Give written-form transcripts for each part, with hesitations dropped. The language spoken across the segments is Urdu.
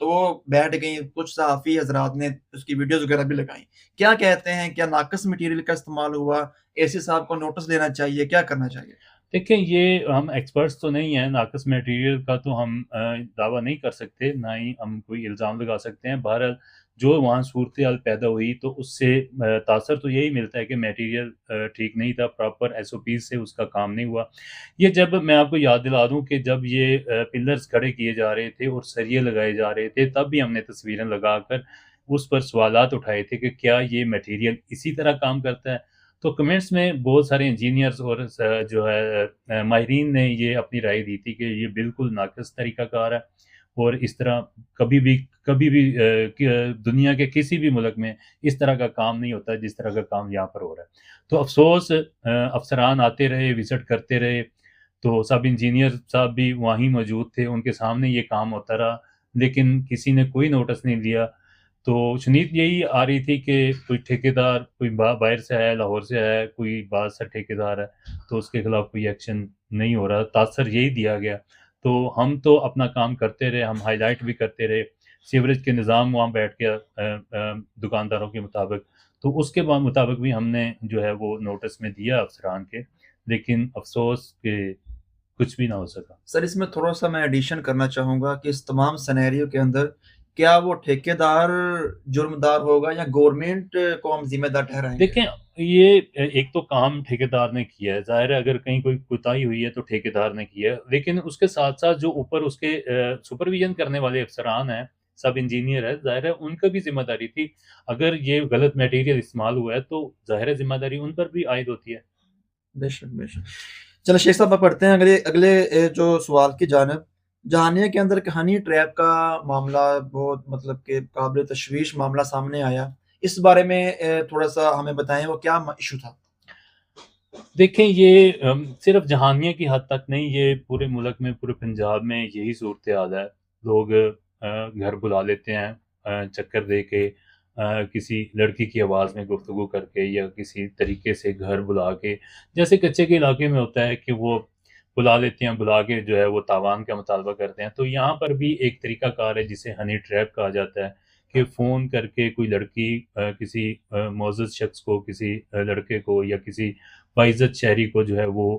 تو وہ بیٹھ گئیں، کچھ صحافی حضرات نے اس کی ویڈیوز وغیرہ بھی لگائیں۔ کیا کہتے ہیں، کیا ناقص مٹیریل کا استعمال ہوا؟ اے سی صاحب کو نوٹس دینا چاہیے، کیا کرنا چاہیے؟ دیکھیں یہ ہم ایکسپرٹس تو نہیں ہیں، ناقص میٹیریل کا تو ہم دعویٰ نہیں کر سکتے، نہ ہی ہم کوئی الزام لگا سکتے ہیں۔ بہرحال جو وہاں صورتحال پیدا ہوئی تو اس سے تاثر تو یہی ملتا ہے کہ میٹیریل ٹھیک نہیں تھا، پراپر ایس او پیز سے اس کا کام نہیں ہوا۔ یہ جب میں آپ کو یاد دلا دوں کہ جب یہ پلرز کھڑے کیے جا رہے تھے اور سریے لگائے جا رہے تھے، تب بھی ہم نے تصویریں لگا کر اس پر سوالات اٹھائے تھے کہ کیا یہ میٹیریل اسی طرح کام کرتا ہے؟ تو کمنٹس میں بہت سارے انجینئرز اور جو ہے ماہرین نے یہ اپنی رائے دی تھی کہ یہ بالکل ناقص طریقہ کار ہے، اور اس طرح کبھی بھی دنیا کے کسی بھی ملک میں اس طرح کا کام نہیں ہوتا جس طرح کا کام یہاں پر ہو رہا ہے۔ تو افسوس افسران آتے رہے، وزٹ کرتے رہے، تو سب انجینئر صاحب بھی وہیں موجود تھے، ان کے سامنے یہ کام ہوتا رہا، لیکن کسی نے کوئی نوٹس نہیں لیا۔ تو شنید یہی آ رہی تھی کہ کوئی ٹھیکیدار کوئی باہر سے ہے، لاہور سے ہے، کوئی بعض سے ٹھیکیدار ہے تو اس کے خلاف کوئی ایکشن نہیں ہو رہا، تاثر یہی دیا گیا۔ تو ہم تو اپنا کام کرتے رہے، ہم ہائی لائٹ بھی کرتے رہے، سیوریج کے نظام وہاں بیٹھ گیا دکانداروں کے مطابق، تو اس کے مطابق بھی ہم نے جو ہے وہ نوٹس میں دیا افسران کے، لیکن افسوس کہ کچھ بھی نہ ہو سکا۔ سر اس میں تھوڑا سا میں ایڈیشن کرنا چاہوں گا کہ اس تمام سینیریو کے اندر کیا وہ ٹھیکیدار جرمدار ہوگا یا گورنمنٹ کو ہم ذمہ دار ٹھہرائیں گے؟ دیکھیں یہ ایک تو کام ٹھیکیدار نے کیا ہے، ظاہر ہے اگر کہیں کوئی کوتاہی ہوئی ہے تو ٹھیکیدار نے کیا ہے، لیکن اس کے ساتھ ساتھ جو اوپر اس کے سپرویژن کرنے والے افسران ہیں، سب انجینئر ہے، ظاہر ہے ان کا بھی ذمہ داری تھی۔ اگر یہ غلط میٹیریل استعمال ہوا ہے تو ظاہر ہے ذمہ داری ان پر بھی عائد ہوتی ہے۔ بے شک بے شک۔ چلو شیخ صاحب آپ پڑھتے ہیں اگلے جو سوال کی جانب۔ جہانیہ کے اندر ہنی ٹریپ کا معاملہ بہت مطلب کہ قابل تشویش معاملہ سامنے آیا، اس بارے میں تھوڑا سا ہمیں بتائیں وہ کیا ایشو تھا؟ دیکھیں یہ صرف جہانیہ کی حد تک نہیں، یہ پورے ملک میں، پورے پنجاب میں یہی صورتحال ہے۔ لوگ گھر بلا لیتے ہیں چکر دے کے، کسی لڑکی کی آواز میں گفتگو کر کے یا کسی طریقے سے گھر بلا کے، جیسے کچے کے علاقے میں ہوتا ہے کہ وہ بلا لیتے ہیں، بلا کے جو ہے وہ تاوان کا مطالبہ کرتے ہیں۔ تو یہاں پر بھی ایک طریقہ کار ہے جسے ہنی ٹریپ کہا جاتا ہے، کہ فون کر کے کوئی لڑکی کسی معزز شخص کو، کسی لڑکے کو یا کسی باعزت شہری کو جو ہے وہ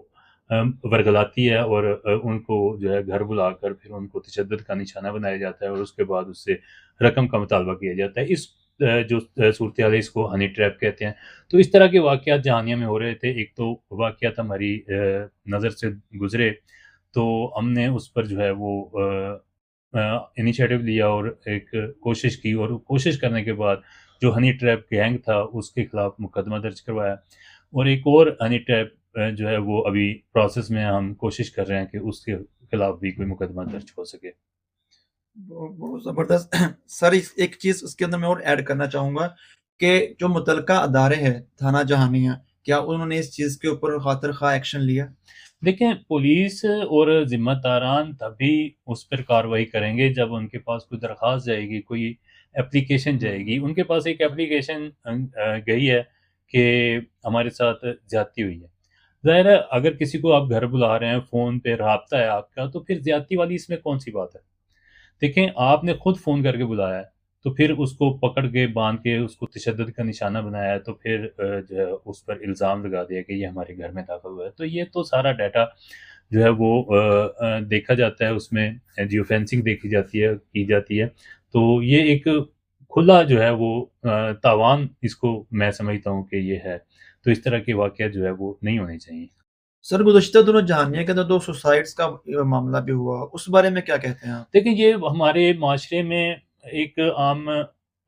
ورگلاتی ہے، اور ان کو جو ہے گھر بلا کر پھر ان کو تشدد کا نشانہ بنایا جاتا ہے، اور اس کے بعد اس سے رقم کا مطالبہ کیا جاتا ہے۔ اس جو صورتحال ہے اس کو ہنی ٹریپ کہتے ہیں۔ تو اس طرح کے واقعات جہانیہ میں ہو رہے تھے۔ ایک تو واقعات ہماری نظر سے گزرے تو ہم نے اس پر جو ہے وہ انیشیٹو لیا اور ایک کوشش کی، اور کوشش کرنے کے بعد جو ہنی ٹریپ گینگ تھا اس کے خلاف مقدمہ درج کروایا، اور ایک اور ہنی ٹریپ جو ہے وہ ابھی پروسیس میں، ہم کوشش کر رہے ہیں کہ اس کے خلاف بھی کوئی مقدمہ درج ہو سکے۔ بہت زبردست سر۔ ایک چیز اس کے اندر میں اور ایڈ کرنا چاہوں گا کہ جو متعلقہ ادارے ہیں تھانہ جہانیہ، کیا انہوں نے اس چیز کے اوپر خاطر خواہ ایکشن لیا؟ دیکھیں پولیس اور ذمہ داران تبھی اس پر کارروائی کریں گے جب ان کے پاس کوئی درخواست جائے گی، کوئی اپلیکیشن جائے گی۔ ان کے پاس ایک اپلیکیشن گئی ہے کہ ہمارے ساتھ زیادتی ہوئی ہے۔ ظاہر ہے اگر کسی کو آپ گھر بلا رہے ہیں، فون پہ رابطہ ہے آپ کا، تو پھر زیادتی والی اس میں کون سی بات ہے؟ دیکھیں آپ نے خود فون کر کے بلایا ہے، تو پھر اس کو پکڑ کے باندھ کے اس کو تشدد کا نشانہ بنایا ہے، تو پھر جو ہے اس پر الزام لگا دیا کہ یہ ہمارے گھر میں داخل ہوا ہے۔ تو یہ تو سارا ڈیٹا جو ہے وہ دیکھا جاتا ہے، اس میں جیو فینسنگ دیکھی جاتی ہے، کی جاتی ہے۔ تو یہ ایک کھلا جو ہے وہ تاوان اس کو میں سمجھتا ہوں کہ یہ ہے۔ تو اس طرح کے واقعات جو ہے وہ نہیں ہونے چاہیے۔ سر گزشتہ دنوں جہانیہ کے اندر 2 سوسائڈس کا معاملہ بھی ہوا، اس بارے میں کیا کہتے ہیں آپ؟ دیکھیں یہ ہمارے معاشرے میں ایک عام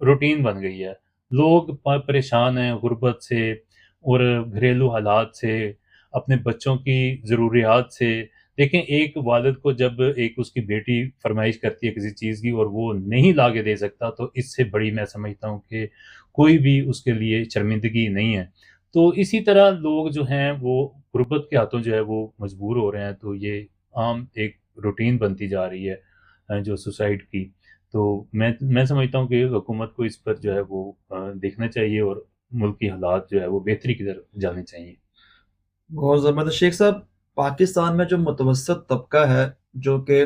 روٹین بن گئی ہے۔ لوگ پریشان ہیں غربت سے اور گھریلو حالات سے، اپنے بچوں کی ضروریات سے۔ دیکھیں ایک والد کو جب ایک اس کی بیٹی فرمائش کرتی ہے کسی چیز کی اور وہ نہیں لا کے دے سکتا، تو اس سے بڑی میں سمجھتا ہوں کہ کوئی بھی اس کے لیے شرمندگی نہیں ہے۔ تو اسی طرح لوگ جو ہیں وہ غربت کے ہاتھوں جو ہے وہ مجبور ہو رہے ہیں۔ تو یہ عام ایک روٹین بنتی جا رہی ہے جو سوسائڈ کی۔ تو میں سمجھتا ہوں کہ حکومت کو اس پر جو ہے وہ دیکھنا چاہیے، اور ملک کی حالات جو ہے وہ بہتری کی طرف جانے چاہیے۔ بہت زبردست شیخ صاحب۔ پاکستان میں جو متوسط طبقہ ہے جو کہ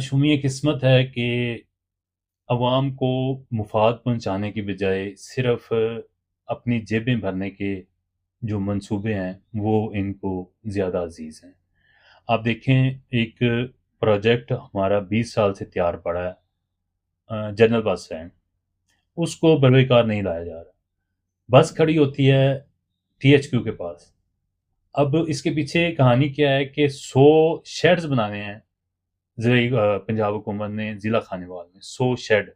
شومی یہ قسمت ہے کہ عوام کو مفاد پہنچانے کی بجائے صرف اپنی جیبیں بھرنے کے جو منصوبے ہیں وہ ان کو زیادہ عزیز ہیں۔ آپ دیکھیں ایک پروجیکٹ ہمارا 20 سال سے تیار پڑا ہے، جنرل بس اسٹینڈ، اس کو بروئے کار نہیں لایا جا رہا۔ بس کھڑی ہوتی ہے ٹی ایچ کیو کے پاس۔ اب اس کے پیچھے کہانی کیا ہے کہ 100 شیڈز بنانے ہیں زرعی پنجاب حکومت نے ضلع خانیوال میں 100 شیڈ،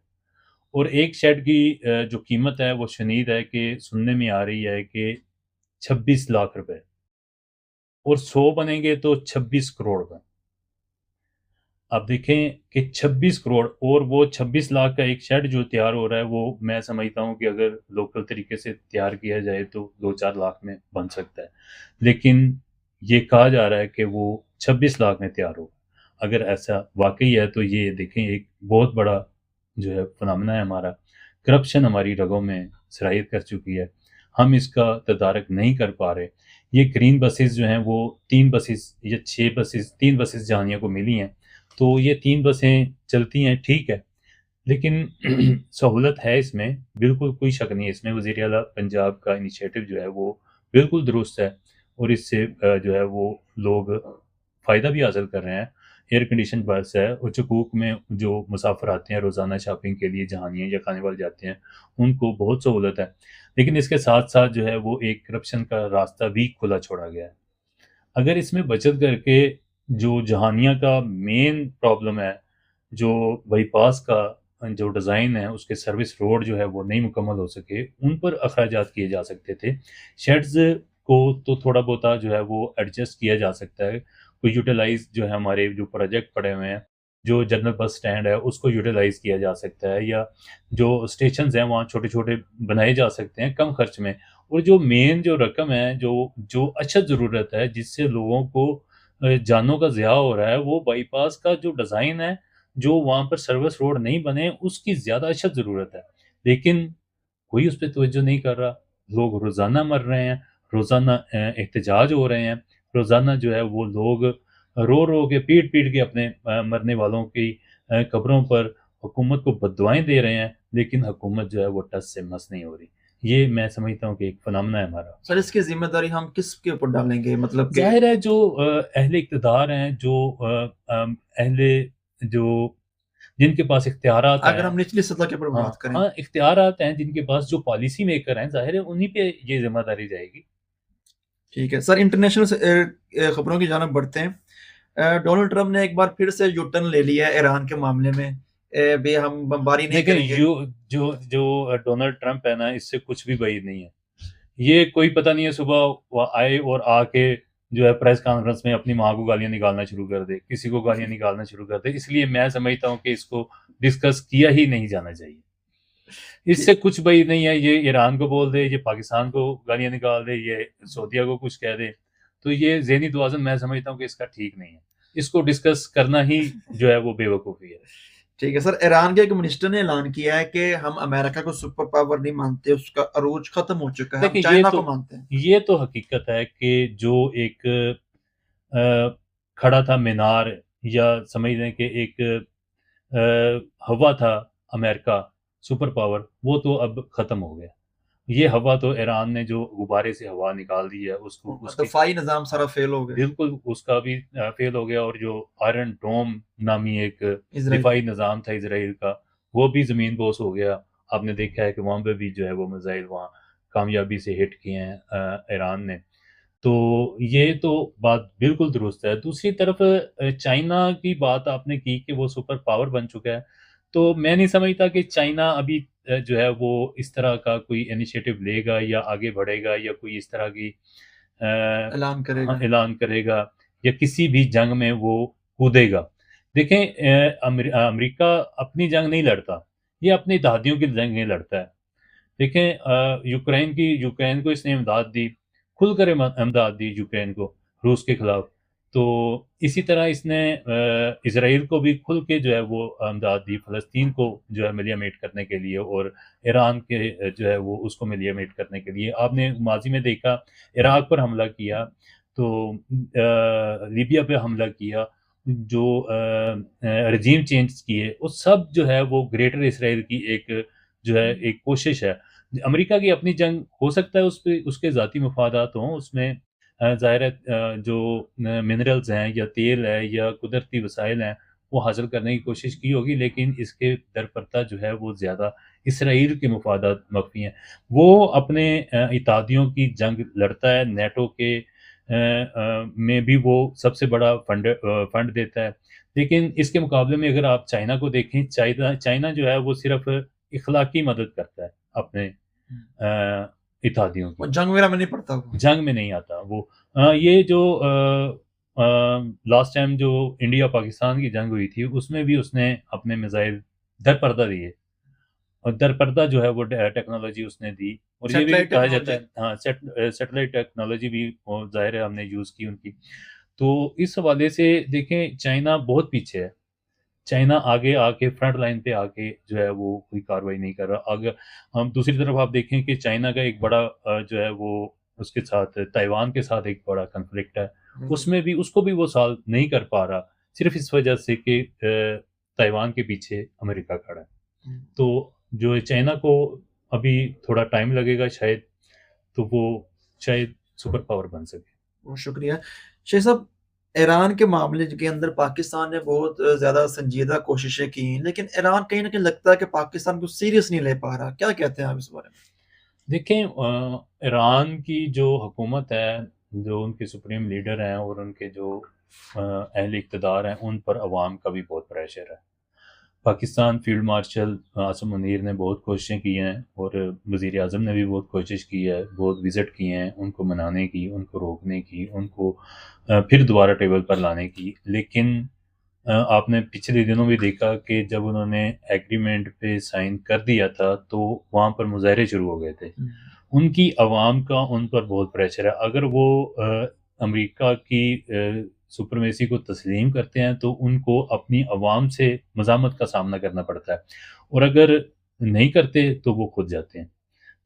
اور ایک شیڈ کی جو قیمت ہے وہ شنید ہے کہ سننے میں آ رہی ہے کہ 26 لاکھ روپے، اور 100 بنیں گے تو 26 کروڑ کا۔ آپ دیکھیں کہ 26 کروڑ، اور وہ 26 لاکھ کا ایک شیڈ جو تیار ہو رہا ہے وہ میں سمجھتا ہوں کہ اگر لوکل طریقے سے تیار کیا جائے تو 2-4 لاکھ میں بن سکتا ہے، لیکن یہ کہا جا رہا ہے کہ وہ 26 لاکھ میں تیار ہو۔ اگر ایسا واقعی ہے تو یہ دیکھیں ایک بہت بڑا جو ہے فنامنا ہے ہمارا۔ کرپشن ہماری رگوں میں سرایت کر چکی ہے، ہم اس کا تدارک نہیں کر پا رہے۔ یہ گرین بسز جو ہیں وہ 3 بسز یا 6 بسز، 3 بسز جہانیہ کو ملی ہیں، تو یہ 3 بسیں چلتی ہیں، ٹھیک ہے، لیکن سہولت ہے اس میں، بالکل کوئی شک نہیں ہے اس میں۔ وزیر اعلیٰ پنجاب کا انیشیٹو جو ہے وہ بالکل درست ہے، اور اس سے جو ہے وہ لوگ فائدہ بھی حاصل کر رہے ہیں۔ ایئر کنڈیشن بس ہے، اور چکوک میں جو مسافر آتے ہیں روزانہ شاپنگ کے لیے جہانیہ یا خانیوال جاتے ہیں ان کو بہت سہولت ہے، لیکن اس کے ساتھ ساتھ جو ہے وہ ایک کرپشن کا راستہ بھی کھلا چھوڑا گیا ہے۔ اگر اس میں بچت کر کے جو جہانیہ کا مین پرابلم ہے، جو بائی پاس کا جو ڈیزائن ہے اس کے سروس روڈ جو ہے وہ نہیں مکمل ہو سکے، ان پر اخراجات کیے جا سکتے تھے۔ شیڈز کو تو تھوڑا بہت جو ہے وہ ایڈجسٹ کیا جا سکتا ہے، کوئی یوٹیلائز جو ہے ہمارے جو پروجیکٹ پڑے ہوئے ہیں، جو جنرل بس سٹینڈ ہے اس کو یوٹیلائز کیا جا سکتا ہے، یا جو اسٹیشنز ہیں وہاں چھوٹے چھوٹے بنائے جا سکتے ہیں کم خرچ میں۔ اور جو مین جو رقم ہے، جو اشد ضرورت ہے جس سے لوگوں کو جانوں کا ضیاع ہو رہا ہے، وہ بائی پاس کا جو ڈیزائن ہے، جو وہاں پر سروس روڈ نہیں بنے، اس کی زیادہ اشد ضرورت ہے، لیکن کوئی اس پہ توجہ نہیں کر رہا۔ لوگ روزانہ مر رہے ہیں، روزانہ احتجاج ہو رہے ہیں، روزانہ جو ہے وہ لوگ رو رو کے پیٹ پیٹ کے اپنے مرنے والوں کی قبروں پر حکومت کو بددعائیں دے رہے ہیں، لیکن حکومت جو ہے وہ ٹس سے مس نہیں ہو رہی۔ یہ میں سمجھتا ہوں کہ ایک فنامنا ہے ہمارا۔ سر اس کی ذمہ داری ہم کس کے اوپر ڈالیں گے؟ مطلب کہ ظاہر ہے جو اہل اقتدار ہیں، جو اہل جو جن کے پاس اختیارات اگر ہیں، ہم نچلی سطح کے اوپر ہاں بات کریں، ہاں اختیارات ہیں جن کے پاس، جو پالیسی میکر ہیں، ظاہر ہے انہی پہ یہ ذمہ داری جائے گی۔ ٹھیک ہے سر، انٹرنیشنل خبروں کی جانب بڑھتے ہیں۔ ڈونلڈ ٹرمپ نے ایک بار پھر سے یو ٹرن لے لیا ہے ایران کے معاملے میں، بھی ہم بمباری نہیں دیکھیں کریں گے۔ جو ڈونلڈ ٹرمپ ہے نا، اس سے کچھ بھی بعید نہیں ہے۔ یہ کوئی پتہ نہیں ہے، صبح وہ آئے اور آ کے جو ہے پریس کانفرنس میں اپنی ماں کو گالیاں نکالنا شروع کر دے، کسی کو گالیاں نکالنا شروع کر دے۔ اس لیے میں سمجھتا ہوں کہ اس کو ڈسکس کیا ہی نہیں جانا چاہیے۔ اس سے کچھ بعید نہیں ہے، یہ ایران کو بول دے، یہ پاکستان کو گالیاں نکال دے، یہ سعودیہ کو کچھ کہہ دے، تو یہ ذہنی توازن میں سمجھتا ہوں کہ اس کا ٹھیک نہیں ہے۔ اس کو ڈسکس کرنا ہی جو ہے وہ بے وقوفی ہے۔ ٹھیک ہے سر، ایران کے ایک منسٹر نے اعلان کیا ہے کہ ہم امریکہ کو سپر پاور نہیں مانتے، اس کا عروج ختم ہو چکا ہے، ہم دیکھیں چائنا کو مانتے ہیں۔ یہ تو حقیقت ہے کہ جو ایک کھڑا تھا مینار، یا سمجھ لیں کہ ایک ہوا تھا امریکہ سپر پاور، وہ تو اب ختم ہو گیا۔ یہ ہوا تو ایران نے جو غبارے سے ہوا نکال دی ہے، اس کو اس کی دفاعی نظام سارا فیل ہو گیا۔ بالکل اس کا بھی فیل ہو گیا، اور جو آئرن ڈوم نامی ایک اسرائیل دفاعی نظام تھا اسرائیل کا، وہ بھی زمین بوس ہو گیا۔ آپ نے دیکھا ہے کہ وہاں پہ بھی جو ہے وہ میزائل وہاں کامیابی سے ہٹ کیے ہیں ایران نے۔ تو یہ تو بات بالکل درست ہے۔ دوسری طرف چائنا کی بات آپ نے کی کہ وہ سپر پاور بن چکا ہے، تو میں نہیں سمجھتا کہ چائنا ابھی جو ہے وہ اس طرح کا کوئی انیشیٹو لے گا یا آگے بڑھے گا، یا کوئی اس طرح کی اعلان کرے گا۔ اعلان کرے گا، یا کسی بھی جنگ میں وہ کودے گا۔ دیکھیں امریکہ اپنی جنگ نہیں لڑتا، یہ اپنی اتحادیوں کی جنگ نہیں لڑتا ہے۔ دیکھیں یوکرین کو اس نے امداد دی، کھل کر امداد دی یوکرین کو روس کے خلاف، تو اسی طرح اس نے اسرائیل کو بھی کھل کے جو ہے وہ امداد دی، فلسطین کو جو ہے ملیا میٹ کرنے کے لیے، اور ایران کے جو ہے وہ اس کو ملیا میٹ کرنے کے لیے۔ آپ نے ماضی میں دیکھا عراق پر حملہ کیا، تو لیبیا پہ حملہ کیا، جو رجیم چینج کیے وہ سب جو ہے وہ گریٹر اسرائیل کی ایک جو ہے ایک کوشش ہے. امریکہ کی اپنی جنگ ہو سکتا ہے اس پہ اس کے ذاتی مفادات ہوں اس میں، ظاہر ہے جو منرلز ہیں یا تیل ہے یا قدرتی وسائل ہیں وہ حاصل کرنے کی کوشش کی ہوگی، لیکن اس کے در پردہ جو ہے وہ زیادہ اسرائیل کے مفادات مخفی ہیں. وہ اپنے اتحادیوں کی جنگ لڑتا ہے، نیٹو کے میں بھی وہ سب سے بڑا فنڈ دیتا ہے. لیکن اس کے مقابلے میں اگر آپ چائنا کو دیکھیں، چائنا جو ہے وہ صرف اخلاقی مدد کرتا ہے اپنے اتحادیوں کی، وہ جنگ وغیرہ میں نہیں پڑتا وہ. جنگ میں نہیں آتا وہ. یہ جو لاسٹ ٹائم جو انڈیا پاکستان کی جنگ ہوئی تھی اس میں بھی اس نے اپنے میزائل در پردہ دیے، اور در پردہ جو ہے وہ ٹیکنالوجی اس نے دی. اور یہ بھی سیٹلائٹ کہا جاتا ہے ٹیکنالوجی. ہاں سیٹلائٹ ٹیکنالوجی بھی ظاہر ہے ہم نے یوز کی ان کی. تو اس حوالے سے دیکھیں چائنا بہت پیچھے ہے. چائنا آگے آ کے فرنٹ لائن پہ آ کے جو ہے وہ کوئی کاروائی نہیں کر رہا. اگر ہم دوسری طرف آپ دیکھیں کہ چائنا کا ایک بڑا جو ہے وہ اس کے ساتھ تائیوان کے ساتھ ایک بڑا کنفلکٹ ہے، اس میں بھی اس کو بھی وہ سالو نہیں کر پا رہا، صرف اس وجہ سے کہ تائیوان کے پیچھے امریکہ کھڑا ہے. تو جو چائنا کو ابھی تھوڑا ٹائم لگے گا شاید، تو وہ شاید سپر پاور بن سکے. بہت شکریہ شیخ صاحب. ایران کے معاملے کے اندر پاکستان نے بہت زیادہ سنجیدہ کوششیں کی ہیں، لیکن ایران کہیں نہ کہیں لگتا ہے کہ پاکستان کو سیریس نہیں لے پا رہا. کیا کہتے ہیں آپ اس بارے میں؟ دیکھیں ایران کی جو حکومت ہے، جو ان کے سپریم لیڈر ہیں اور ان کے جو اہل اقتدار ہیں، ان پر عوام کا بھی بہت پریشر ہے. پاکستان فیلڈ مارشل عاصم منیر نے بہت کوششیں کی ہیں، اور وزیر اعظم نے بھی بہت کوشش کی ہے، بہت وزٹ کیے ہیں ان کو منانے کی، ان کو روکنے کی، ان کو پھر دوبارہ ٹیبل پر لانے کی. لیکن آپ نے پچھلے دنوں بھی دیکھا کہ جب انہوں نے ایگریمنٹ پہ سائن کر دیا تھا تو وہاں پر مظاہرے شروع ہو گئے تھے. ان کی عوام کا ان پر بہت پریشر ہے. اگر وہ امریکہ کی سپرمیسی کو تسلیم کرتے ہیں تو ان کو اپنی عوام سے مزاحمت کا سامنا کرنا پڑتا ہے، اور اگر نہیں کرتے تو وہ خود جاتے ہیں.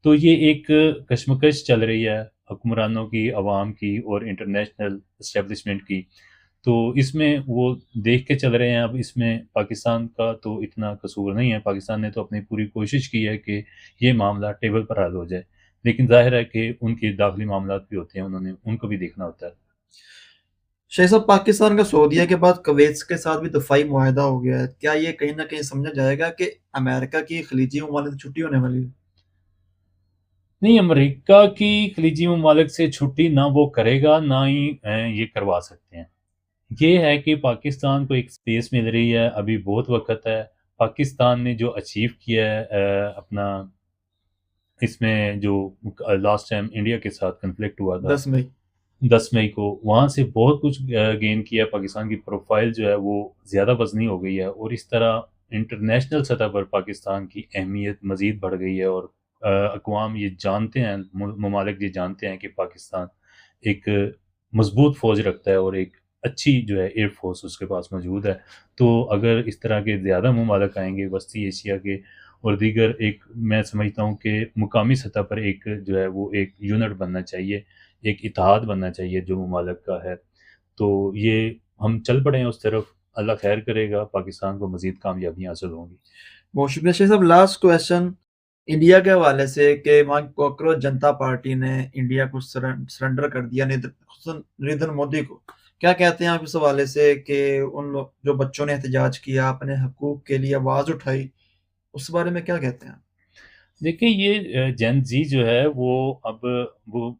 تو یہ ایک کشمکش چل رہی ہے حکمرانوں کی، عوام کی اور انٹرنیشنل اسٹیبلشمنٹ کی. تو اس میں وہ دیکھ کے چل رہے ہیں. اب اس میں پاکستان کا تو اتنا قصور نہیں ہے، پاکستان نے تو اپنی پوری کوشش کی ہے کہ یہ معاملہ ٹیبل پر حل ہو جائے، لیکن ظاہر ہے کہ ان کے داخلی معاملات بھی ہوتے ہیں، انہوں نے ان کو بھی دیکھنا ہوتا ہے. شیخ صاحب، پاکستان کا سعودیہ کے بعد کویت کے ساتھ بھی دفاعی معاہدہ ہو گیا ہے. کیا یہ کہیں نہ کہیں سمجھا جائے گا کہ امریکہ کی خلیجی ممالک سے چھٹی ہونے والی ہے؟ نہیں، امریکہ کی خلیجی ممالک سے چھٹی نہ وہ کرے گا، نہ ہی یہ کروا سکتے ہیں. یہ ہے کہ پاکستان کو ایک سپیس مل رہی ہے، ابھی بہت وقت ہے. پاکستان نے جو اچیو کیا ہے اپنا، اس میں جو لاسٹ ٹائم انڈیا کے ساتھ کنفلکٹ ہوا تھا 10 مئی 10 مئی کو، وہاں سے بہت کچھ گین کیا. پاکستان کی پروفائل جو ہے وہ زیادہ وزنی ہو گئی ہے، اور اس طرح انٹرنیشنل سطح پر پاکستان کی اہمیت مزید بڑھ گئی ہے. اور اقوام یہ جانتے ہیں، ممالک یہ جانتے ہیں کہ پاکستان ایک مضبوط فوج رکھتا ہے اور ایک اچھی جو ہے ایئر فورس اس کے پاس موجود ہے. تو اگر اس طرح کے زیادہ ممالک آئیں گے وسطی ایشیا کے اور دیگر، ایک میں سمجھتا ہوں کہ مقامی سطح پر ایک جو ہے وہ ایک یونٹ بننا چاہیے، ایک اتحاد بننا چاہیے جو ممالک کا ہے. تو یہ ہم چل پڑے ہیں اس طرف. اللہ خیر کرے گا، پاکستان کو مزید کامیابیاں حاصل ہوں گی. بہت شکریہ شیخ صاحب. لاسٹ کویشچن انڈیا کے حوالے سے کہ وہاں کاکروچ جنتا پارٹی نے انڈیا کو سرنڈر کر دیا نریندر مودی کو. کیا کہتے ہیں آپ اس حوالے سے کہ ان لوگ جو بچوں نے احتجاج کیا، اپنے حقوق کے لیے آواز اٹھائی، اس بارے میں کیا کہتے ہیں؟ دیکھیں یہ جین زی جو ہے وہ اب وہ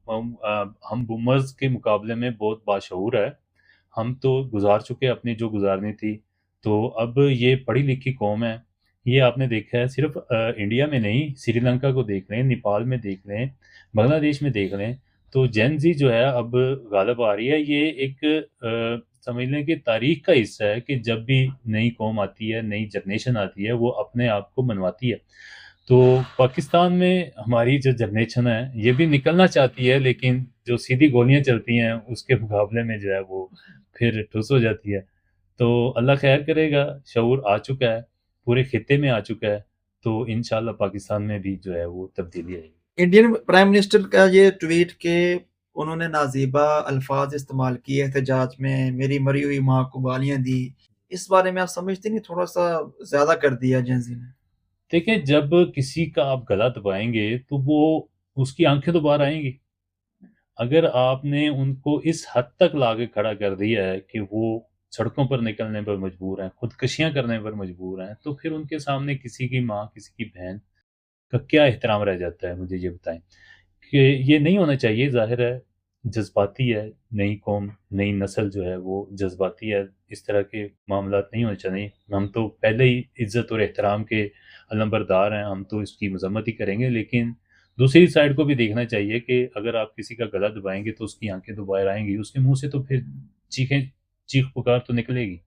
ہم بومرز کے مقابلے میں بہت باشعور ہے. ہم تو گزار چکے اپنی جو گزارنی تھی. تو اب یہ پڑھی لکھی قوم ہے. یہ آپ نے دیکھا ہے صرف انڈیا میں نہیں، سری لنکا کو دیکھ لیں، نیپال میں دیکھ لیں، بنگلہ دیش میں دیکھ لیں. تو جین زی جو ہے اب غالب آ رہی ہے. یہ ایک سمجھ لیں کہ تاریخ کا حصہ ہے کہ جب بھی نئی قوم آتی ہے، نئی جنریشن آتی ہے، وہ اپنے آپ کو منواتی ہے. تو پاکستان میں ہماری جو جنریشن ہے یہ بھی نکلنا چاہتی ہے، لیکن جو سیدھی گولیاں چلتی ہیں اس کے مقابلے میں جو ہے وہ پھر ٹھوس ہو جاتی ہے. تو اللہ خیر کرے گا، شعور آ چکا ہے، پورے خطے میں آ چکا ہے. تو انشاءاللہ پاکستان میں بھی جو ہے وہ تبدیلی آئے گی. انڈین پرائم منسٹر کا یہ ٹویٹ کہ انہوں نے نازیبا الفاظ استعمال کیے احتجاج میں، میری مری ہوئی ماں کو گالیاں دی، اس بارے میں آپ سمجھتے نہیں تھوڑا-سا زیادہ کر دیا جین زی نے؟ دیکھیں جب کسی کا آپ گلا دبائیں گے تو وہ اس کی آنکھیں تو باہر آئیں گی۔ اگر آپ نے ان کو اس حد تک لا کے کھڑا کر دیا ہے کہ وہ سڑکوں پر نکلنے پر مجبور ہیں، خودکشیاں کرنے پر مجبور ہیں، تو پھر ان کے سامنے کسی کی ماں، کسی کی بہن کا کیا احترام رہ جاتا ہے؟ مجھے یہ بتائیں کہ یہ نہیں ہونا چاہیے، ظاہر ہے جذباتی ہے، نئی قوم، نئی نسل جو ہے وہ جذباتی ہے، اس طرح کے معاملات نہیں ہونے چاہیے۔ ہم تو پہلے ہی عزت اور احترام کے علمبردار ہیں، ہم تو اس کی مذمت ہی کریں گے، لیکن دوسری سائڈ کو بھی دیکھنا چاہیے کہ اگر آپ کسی کا گلا دبائیں گے تو اس کی آنکھیں تو باہر آئیں گی، اس کے منہ سے تو پھر چیخ پکار تو نکلے گی۔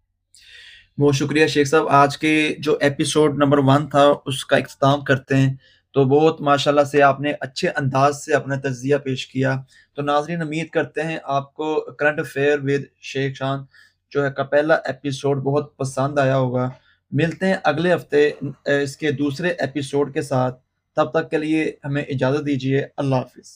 بہت شکریہ شیخ صاحب، آج کے جو ایپیسوڈ نمبر 1 تھا اس کا اختتام کرتے ہیں۔ تو بہت ماشاءاللہ سے آپ نے اچھے انداز سے اپنا تجزیہ پیش کیا۔ تو ناظرین امید کرتے ہیں آپ کو کرنٹ افیئر ود شیخ شان جو ہے کا پہلا ایپیسوڈ بہت پسند آیا ہوگا۔ ملتے ہیں اگلے ہفتے اس کے دوسرے ایپیسوڈ کے ساتھ، تب تک کے لیے ہمیں اجازت دیجیے، اللہ حافظ۔